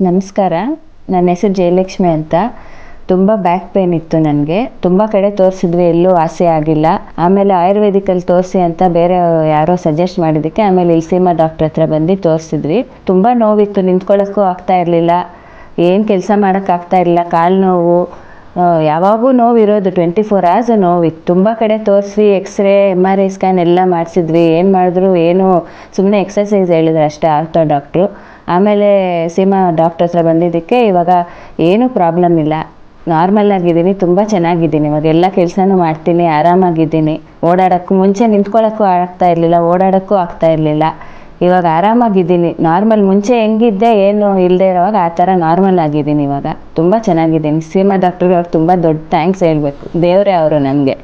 ನಮಸ್ಕಾರ. ನನ್ನ ಹೆಸರು ಜಯಲಕ್ಷ್ಮಿ ಅಂತ. ತುಂಬ ಬ್ಯಾಕ್ ಪೇನ್ ಇತ್ತು ನನಗೆ. ತುಂಬ ಕಡೆ ತೋರಿಸಿದ್ವಿ, ಎಲ್ಲೂ ವಾಸಿ ಆಗಿಲ್ಲ. ಆಮೇಲೆ ಆಯುರ್ವೇದಿಕಲ್ಲಿ ತೋರಿಸಿ ಅಂತ ಬೇರೆ ಯಾರೋ ಸಜೆಸ್ಟ್ ಮಾಡಿದ್ದಕ್ಕೆ ಆಮೇಲೆ ಇಲ್ಸೀಮಾ ಡಾಕ್ಟ್ರ್ ಹತ್ರ ಬಂದು ತೋರಿಸಿದ್ವಿ. ತುಂಬ ನೋವಿತ್ತು, ನಿಂತ್ಕೊಳ್ಳೋಕ್ಕೂ ಆಗ್ತಾ ಇರಲಿಲ್ಲ, ಏನು ಕೆಲಸ ಮಾಡೋಕ್ಕಾಗ್ತಾ ಇರಲಿಲ್ಲ. ಕಾಲು ನೋವು ಯಾವಾಗೂ ನೋವಿರೋದು, 24 hours ನೋವಿತ್ತು. ತುಂಬ ಕಡೆ ತೋರಿಸಿ ಎಕ್ಸ್ರೇ MRI ಸ್ಕ್ಯಾನ್ ಎಲ್ಲ ಮಾಡಿಸಿದ್ವಿ. ಏನು ಮಾಡಿದ್ರು ಏನು, ಸುಮ್ಮನೆ ಎಕ್ಸಸೈಸ್ ಹೇಳಿದ್ರು ಅಷ್ಟೇ ಆರ್ಥೋ ಡಾಕ್ಟ್ರು. ಆಮೇಲೆ ಸೀಮಾ ಡಾಕ್ಟ್ರ್ ಹತ್ರ ಬಂದಿದ್ದಕ್ಕೆ ಇವಾಗ ಏನೂ ಪ್ರಾಬ್ಲಮ್ ಇಲ್ಲ, ನಾರ್ಮಲ್ ಆಗಿದ್ದೀನಿ, ತುಂಬ ಚೆನ್ನಾಗಿದ್ದೀನಿ. ಇವಾಗ ಎಲ್ಲ ಕೆಲಸನೂ ಮಾಡ್ತೀನಿ, ಆರಾಮಾಗಿದ್ದೀನಿ. ಓಡಾಡೋಕ್ಕೂ ಮುಂಚೆ ನಿಂತ್ಕೊಳ್ಳೋಕ್ಕೂ ಆಗ್ತಾ ಇರಲಿಲ್ಲ, ಓಡಾಡೋಕ್ಕೂ ಆಗ್ತಾ ಇರಲಿಲ್ಲ. ಇವಾಗ ಆರಾಮಾಗಿದ್ದೀನಿ, ನಾರ್ಮಲ್. ಮುಂಚೆ ಹೆಂಗಿದ್ದೆ ಏನು ಇಲ್ಲದೆ ಇರೋವಾಗ ಆ ಥರ ನಾರ್ಮಲ್ ಆಗಿದ್ದೀನಿ. ಇವಾಗ ತುಂಬ ಚೆನ್ನಾಗಿದ್ದೀನಿ. ಸೀಮಾ ಡಾಕ್ಟ್ರಿಗೆ ಅವ್ರು ತುಂಬ ದೊಡ್ಡ ಥ್ಯಾಂಕ್ಸ್ ಹೇಳಬೇಕು, ದೇವರೇ ಅವರು ನಮಗೆ.